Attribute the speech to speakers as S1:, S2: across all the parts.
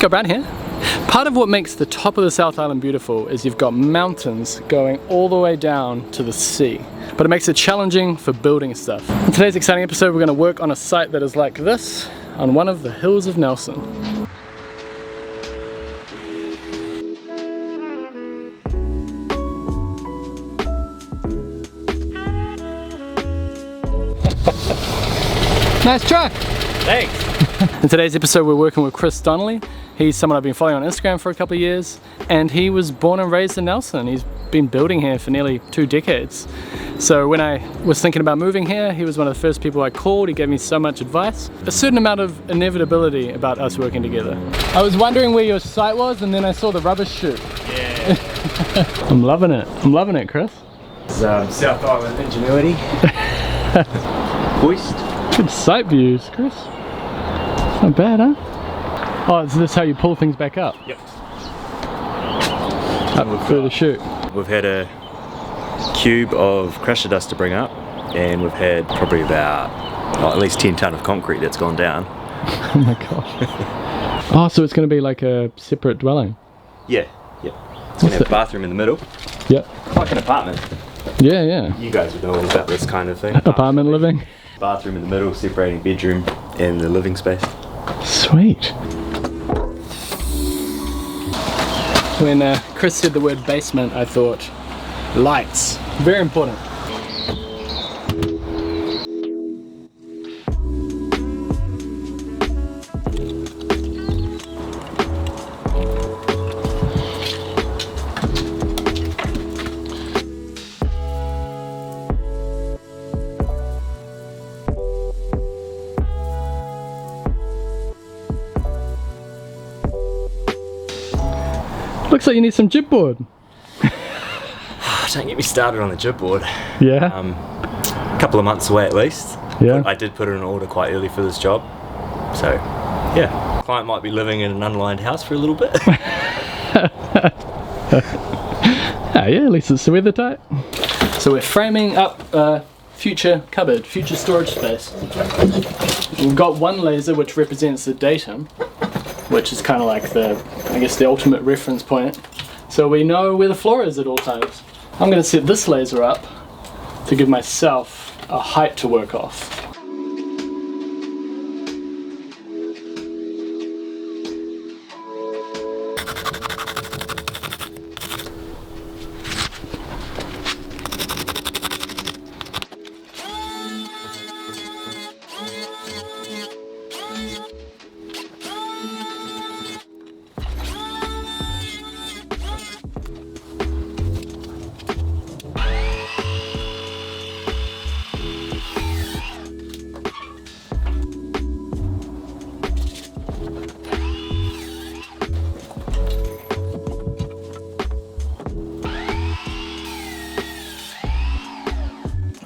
S1: Scott Brown here. Part of what makes the top of the South Island beautiful is you've got mountains going all the way down to the sea, but it makes it challenging for building stuff. In today's exciting episode, we're going to work on a site that is like this on one of the hills of Nelson. Nice truck! Thanks! In today's episode, we're working with Chris Donnelly. He's someone I've been following on Instagram for a couple of years, and he was born and raised in Nelson. He's been building here for nearly 2 decades. So when I was thinking about moving here, he was one of the first people I called. He gave me so much advice. A certain amount of inevitability about us working together. I was wondering where your site was, and then I saw the rubbish chute. Yeah. I'm loving it. I'm loving it, Chris.
S2: It's South Island ingenuity. Hoist.
S1: Good site views, Chris. It's not bad, huh? Oh, is this how you pull things back up?
S2: Yep.
S1: Up through the chute.
S2: We've had a cube of crusher dust to bring up, and we've had probably about at least 10 tonne of concrete that's gone down.
S1: Oh my gosh. Oh, so it's going to be like a separate dwelling?
S2: Yeah, yeah. It's going to have a bathroom in the middle.
S1: Yep.
S2: Like an apartment.
S1: Yeah, yeah.
S2: You guys would know all about this kind of thing.
S1: Apartment living?
S2: Bathroom in the middle, separating bedroom and the living space.
S1: Sweet. When Chris said the word basement, I thought lights. Very important. Looks like you need some chipboard.
S2: Don't get me started on the chipboard.
S1: Yeah.
S2: A couple of months away at least.
S1: Yeah.
S2: But I did put in an order quite early for this job. So, yeah. Client might be living in an unlined house for a little bit.
S1: Ah, yeah, at least it's weather tight. So we're framing up a future cupboard, future storage space. We've got one laser which represents the datum, which is kind of like I guess the ultimate reference point. So we know where the floor is at all times. I'm going to set this laser up to give myself a height to work off.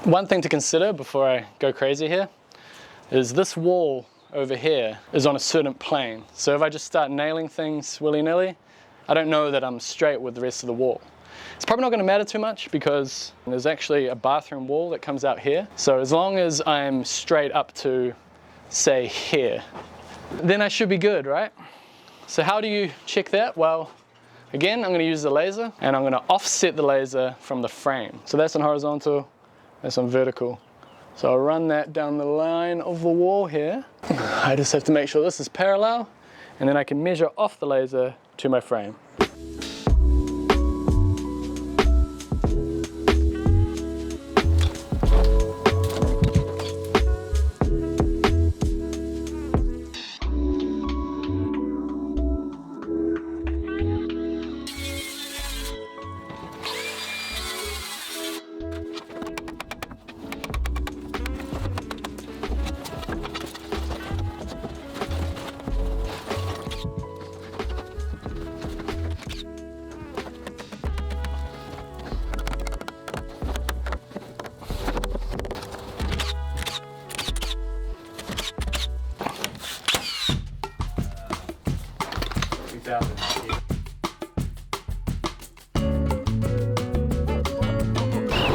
S1: One thing to consider before I go crazy here is this wall over here is on a certain plane. So if I just start nailing things willy-nilly, I don't know that I'm straight with the rest of the wall. It's probably not going to matter too much because there's actually a bathroom wall that comes out here. So as long as I'm straight up to, say, here, then I should be good, right? So how do you check that? Well, again, I'm going to use the laser and I'm going to offset the laser from the frame. So that's on horizontal. That's on vertical. So I'll run that down the line of the wall here. I just have to make sure this is parallel, and then I can measure off the laser to my frame.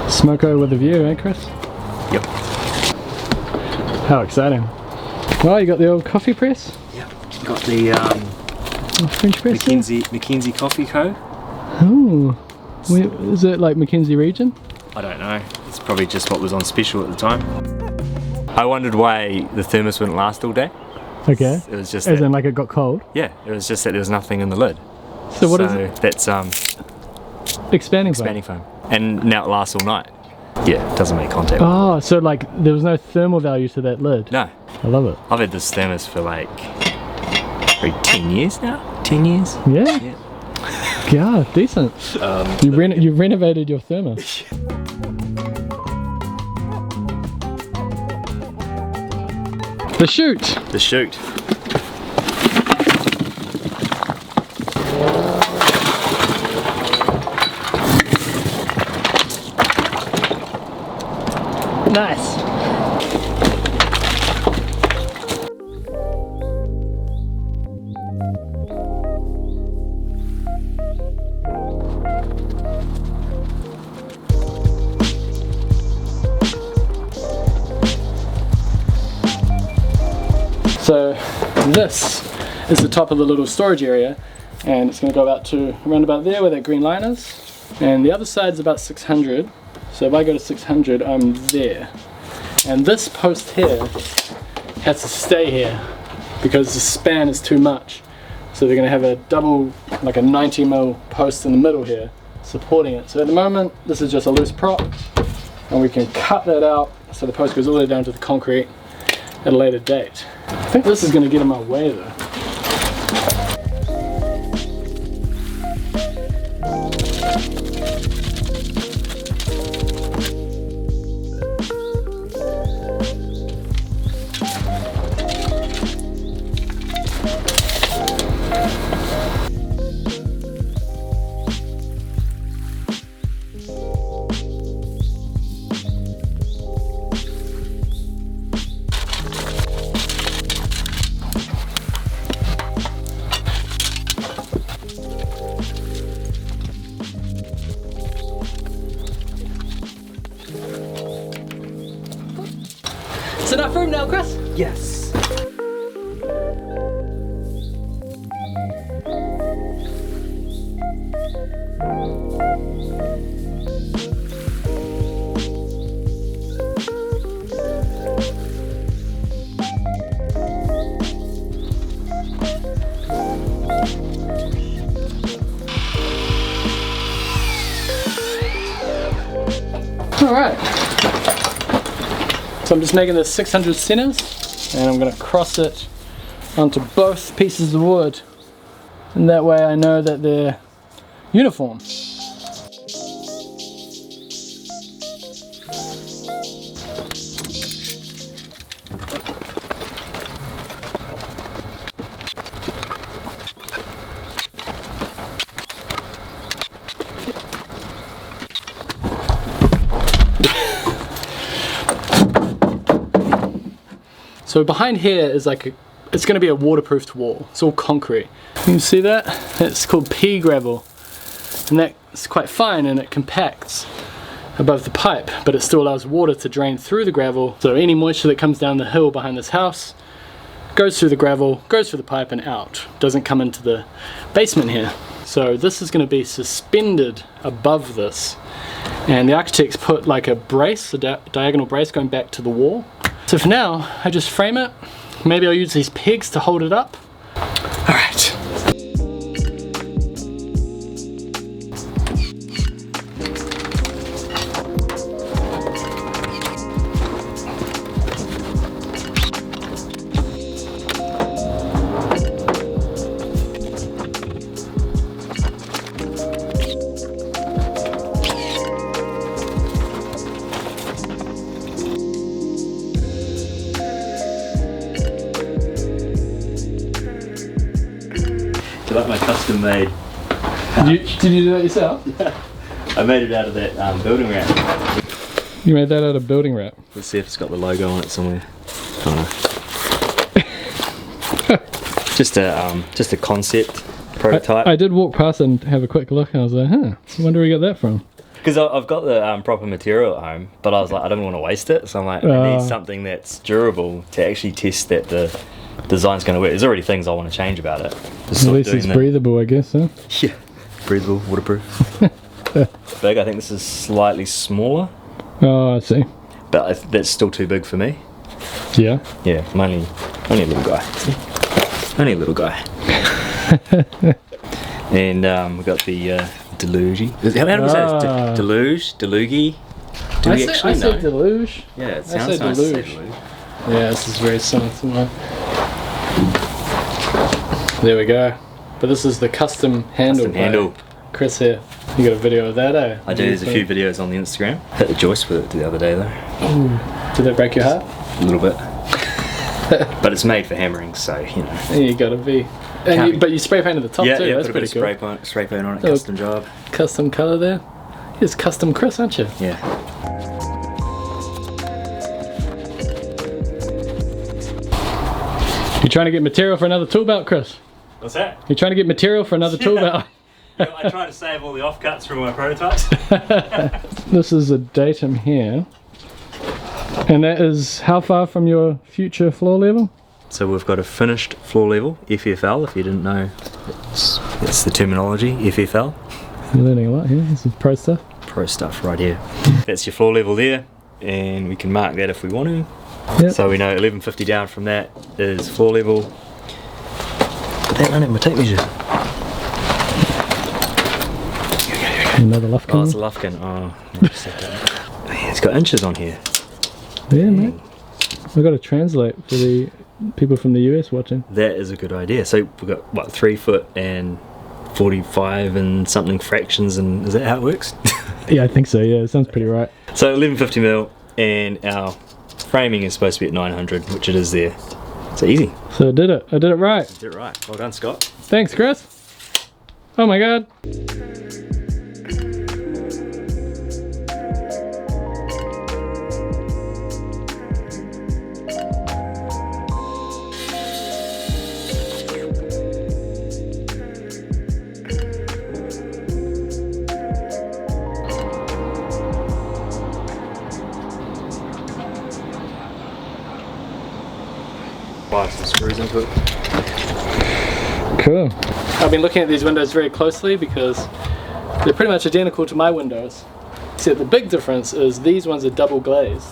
S1: Smoko with a view, eh, Chris?
S2: Yep.
S1: How exciting. Well, you got the old coffee press?
S2: Yep. Got the
S1: French press?
S2: Mackenzie Coffee Co.
S1: Oh, is it like Mackenzie region?
S2: I don't know. It's probably just what was on special at the time. I wondered why the thermos wouldn't last all day.
S1: Okay.
S2: It was just
S1: as
S2: that,
S1: in like it got cold?
S2: Yeah, it was just that there was nothing in the lid.
S1: So what is it?
S2: That's
S1: expanding
S2: foam. And now it lasts all night. Yeah, it doesn't make contact.
S1: Oh, so like there was no thermal value to that lid?
S2: No.
S1: I love it.
S2: I've had this thermos for like probably 10 years now. 10 years?
S1: Yeah. Yeah, decent. You've renovated your thermos. The chute.
S2: The chute.
S1: Nice. So this is the top of the little storage area, and it's going to go out to around about there where that green line is, and the other side's about 600. So if I go to 600, I'm there. And this post here has to stay here because the span is too much. So they're going to have a double, like a 90mm post in the middle here supporting it. So at the moment, this is just a loose prop, and we can cut that out so the post goes all the way down to the concrete at a later date. I think this is going to get in my way though. Is enough room now, Chris?
S2: Yes.
S1: All right. So I'm just making the 600 centers, and I'm going to cross it onto both pieces of wood, and that way I know that they're uniform. So behind here is like it's going to be a waterproofed wall. It's all concrete. You can see that? It's called pea gravel, and that's quite fine and it compacts above the pipe, but it still allows water to drain through the gravel. So any moisture that comes down the hill behind this house goes through the gravel, goes through the pipe and out. Doesn't come into the basement here. So this is going to be suspended above this, and the architects put like a brace, a diagonal brace going back to the wall. So for now, I just frame it. Maybe I'll use these pegs to hold it up. All right.
S2: I like my custom made.
S1: Did you do that yourself?
S2: I made it out of that building wrap.
S1: You made that out of building wrap?
S2: Let's see if it's got the logo on it somewhere. Oh no. just a concept prototype.
S1: I did walk past and have a quick look, and I was like, huh, I wonder where you got that from.
S2: Because I've got the proper material at home, but I was like, I don't want to waste it, so I'm like, I need something that's durable to actually test that the design's going to work. There's already things I want to change about it.
S1: At least it's breathable, I guess, huh?
S2: Yeah, breathable, waterproof. Big, I think this is slightly smaller.
S1: Oh, I see.
S2: But that's still too big for me.
S1: Yeah?
S2: Yeah, I'm only a little guy. Only a little guy. And we've got the Deluge. How do we say it? Deluge? Deluge? Do we actually know?
S1: I say Deluge.
S2: Yeah, it sounds nice to say Deluge.
S1: Yeah, this is very similar to mine. There we go. But this is the custom handle.
S2: Custom handle.
S1: Chris here. You got a video of that, eh?
S2: I do. There's a few videos on the Instagram. Hit the joist with it the other day though.
S1: Ooh. Did that break your heart?
S2: A little bit. But it's made for hammering, so you know.
S1: Yeah, you gotta be. And but you spray painted the top too.
S2: Yeah,
S1: that's
S2: put a
S1: pretty
S2: bit
S1: cool.
S2: of spray paint on it. Custom job.
S1: Custom colour there. It's custom Chris, aren't you?
S2: Yeah.
S1: You trying to get material for another tool belt, Chris?
S2: What's that?
S1: You trying to get material for another tool belt?
S2: I try to save all the offcuts from my prototypes.
S1: This is a datum here. And that is how far from your future floor level?
S2: So we've got a finished floor level, FFL, if you didn't know. It's the terminology, FFL.
S1: You're learning a lot here. This is pro stuff.
S2: Pro stuff right here. That's your floor level there, and we can mark that if we want to.
S1: Yep.
S2: So we know 1150 down from that is floor level. But that don't have my tape measure.
S1: Another Lufkin.
S2: Oh, it's a Lufkin. Oh, it's got inches on here.
S1: Yeah, mate. We've got to translate for the people from the US watching.
S2: That is a good idea. So we've got, what, 3 foot and 45 and something fractions, and is that how it works?
S1: Yeah, I think so, yeah. It sounds pretty right.
S2: So 1150 mil, and our framing is supposed to be at 900, which it is there. So easy.
S1: So I did it. I did it right.
S2: You did it right. Well done, Scott.
S1: Thanks, Chris. Oh my God.
S2: Some screws into it.
S1: Cool. I've been looking at these windows very closely because they're pretty much identical to my windows. Except the big difference is these ones are double glazed.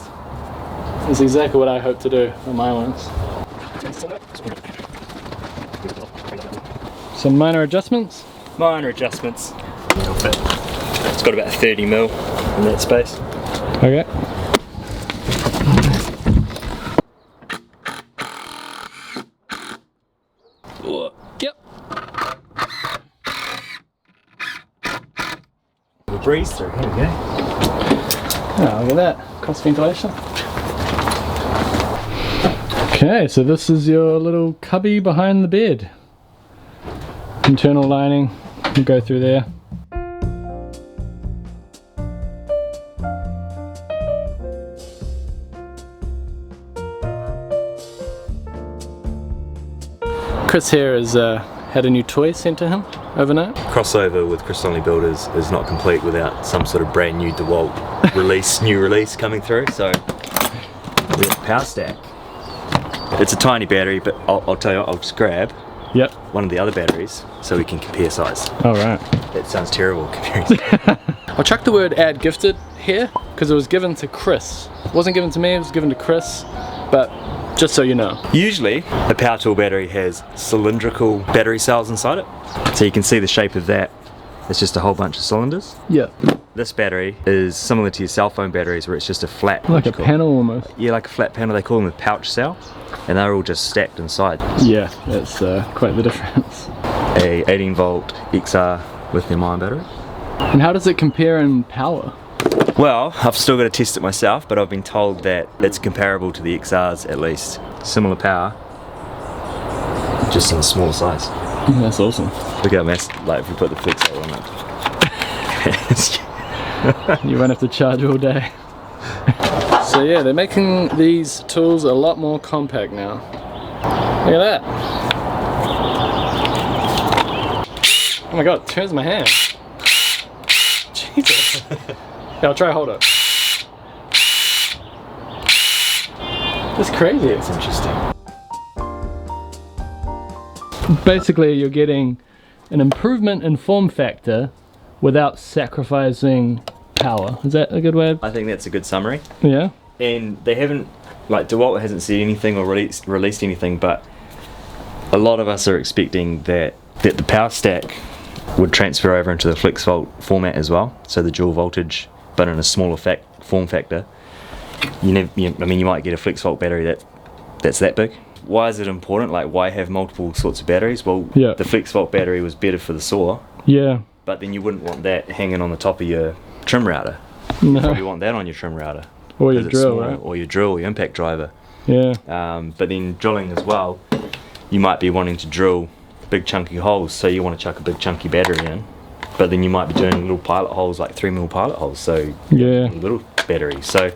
S1: That's exactly what I hope to do on my ones. Some minor adjustments.
S2: Minor adjustments. It'll fit. It's got about 30 mil in that space.
S1: Okay. Yep.
S2: We'll breeze through. Here we go.
S1: Oh, look at that. Cross ventilation. Okay, so this is your little cubby behind the bed. Internal lining. You go through there. Chris here has had a new toy sent to him overnight.
S2: Crossover with Chris Only Builders is not complete without some sort of brand new DeWalt new release coming through. So we got Power Stack. It's a tiny battery, but I'll tell you what, I'll just grab one of the other batteries so we can compare size.
S1: All right.
S2: That sounds terrible comparing size.
S1: I'll chuck the word add gifted here because it was given to Chris. It wasn't given to me, it was given to Chris, but just so you know.
S2: Usually a power tool battery has cylindrical battery cells inside it. So you can see the shape of that. It's just a whole bunch of cylinders.
S1: Yeah.
S2: This battery is similar to your cell phone batteries where it's just a flat.
S1: Like a panel almost.
S2: Yeah, like a flat panel. They call them a pouch cell. And they're all just stacked inside.
S1: Yeah, that's quite the difference.
S2: A 18 volt XR lithium ion battery.
S1: And how does it compare in power?
S2: Well, I've still got to test it myself, but I've been told that it's comparable to the XRs at least. Similar power, just in a smaller size.
S1: That's awesome.
S2: Look how massive, like if we put the flex cell on it.
S1: You won't have to charge all day. So yeah, they're making these tools a lot more compact now. Look at that. Oh my God, it turns my hand. Jesus. Yeah, I'll try hold it. That's crazy.
S2: It's interesting.
S1: Basically, you're getting an improvement in form factor without sacrificing power. Is that a good way of...
S2: I think that's a good summary.
S1: Yeah.
S2: And they haven't, like DeWalt hasn't said anything or released anything, but a lot of us are expecting that the power stack would transfer over into the FlexVolt format as well. So the dual voltage, but in a smaller form factor. I mean, you might get a FlexVolt battery that's that big. Why is it important? Like, why have multiple sorts of batteries? Well,
S1: yeah.
S2: The FlexVolt battery was better for the saw.
S1: Yeah.
S2: But then you wouldn't want that hanging on the top of your trim router.
S1: No.
S2: You probably want that on your trim router.
S1: Or your drill, right?
S2: Or your drill, your impact driver.
S1: Yeah.
S2: But then drilling as well, you might be wanting to drill big chunky holes, so you want to chuck a big chunky battery in. But then you might be doing little pilot holes, like 3mm pilot holes, so
S1: yeah,
S2: little batteries. So,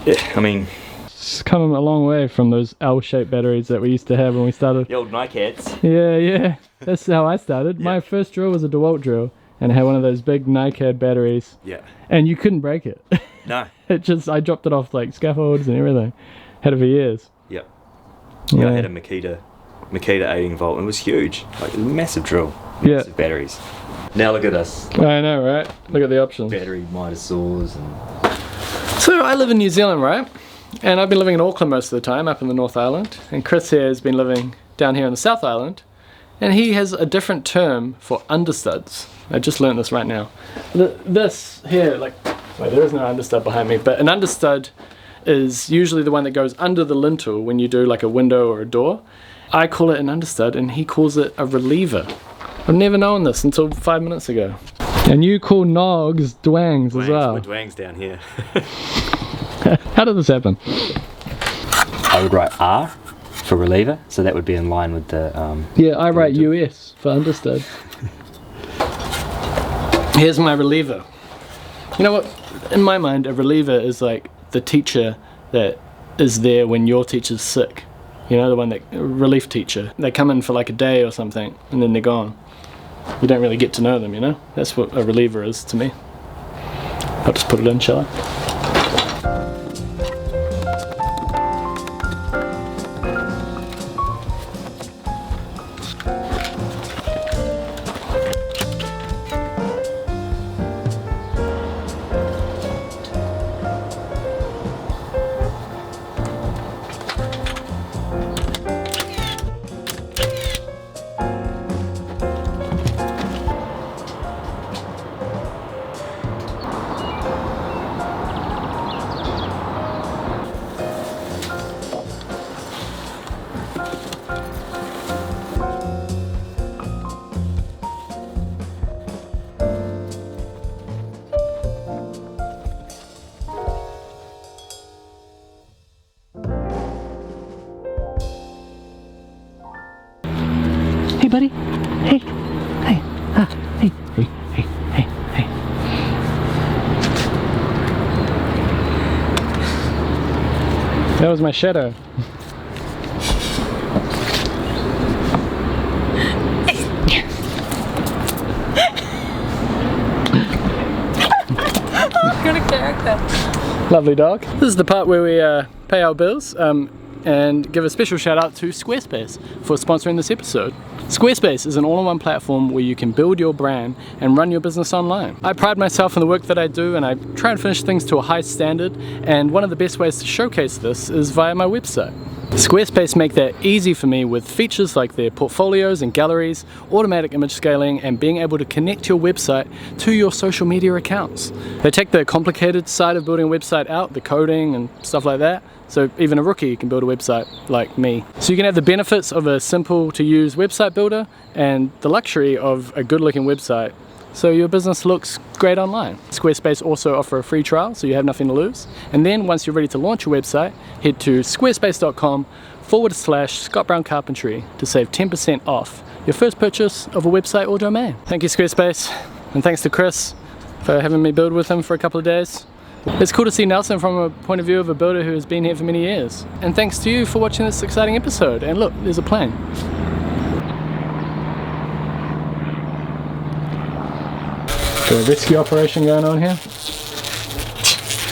S2: I mean,
S1: it's come a long way from those L-shaped batteries that we used to have when we started.
S2: The old NiCads.
S1: Yeah, that's how I started. Yeah. My first drill was a DeWalt drill, and it had one of those big NiCad batteries.
S2: Yeah. And
S1: you couldn't break it.
S2: No.
S1: I dropped it off like scaffolds and everything. Had it for years.
S2: Yep. Yeah, I had a Makita 18 volt, and it was huge. Like, a massive drill. Massive batteries. Now look at us.
S1: I know, right? Look at the options.
S2: Battery miter saws and...
S1: So I live in New Zealand, right? And I've been living in Auckland most of the time, up in the North Island. And Chris here has been living down here in the South Island. And he has a different term for understuds. I just learned this right now. This here, like, wait, there is no understud behind me, but an understud is usually the one that goes under the lintel when you do like a window or a door. I call it an understud and he calls it a reliever. I've never known this until 5 minutes ago. And you call Nogs dwangs as well.
S2: We're dwangs down here.
S1: How did this happen?
S2: I would write R for reliever, so that would be in line with the...
S1: yeah, I write US for understud. Here's my reliever. You know what? In my mind, a reliever is like the teacher that is there when your teacher's sick. You know, the one that, relief teacher. They come in for like a day or something, and then they're gone. You don't really get to know them, you know? That's what a reliever is to me. I'll just put it in, shall I? Hey buddy, hey, hey, hey, hey, hey, hey, hey. That was my shadow.
S3: Good character.
S1: Lovely dog. This is the part where we pay our bills and give a special shout out to Squarespace for sponsoring this episode. Squarespace is an all-in-one platform where you can build your brand and run your business online. I pride myself in the work that I do and I try and finish things to a high standard, and one of the best ways to showcase this is via my website. Squarespace make that easy for me with features like their portfolios and galleries, automatic image scaling, and being able to connect your website to your social media accounts. They take the complicated side of building a website out, the coding and stuff like that, so even a rookie can build a website like me. So you can have the benefits of a simple to use website builder and the luxury of a good looking website so your business looks great online. Squarespace also offer a free trial so you have nothing to lose. And then once you're ready to launch your website, head to squarespace.com/Scott Brown Carpentry to save 10% off your first purchase of a website or domain. Thank you Squarespace, and thanks to Chris for having me build with him for a couple of days. It's cool to see Nelson from a point of view of a builder who has been here for many years. And thanks to you for watching this exciting episode. And look, there's a plane. Got a rescue operation going on here?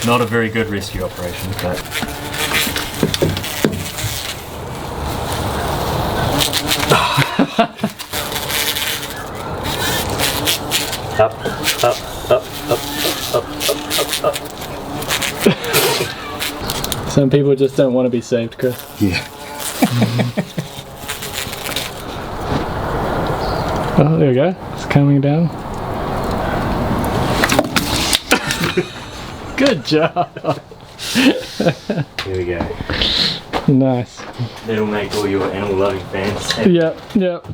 S2: Not a very good rescue operation, but...
S1: Some people just don't want to be saved, Chris.
S2: Yeah.
S1: Oh, there we go. It's coming down. Good job.
S2: There we go.
S1: Nice.
S2: That'll make all your animal loving fans happy.
S1: Yep, yep.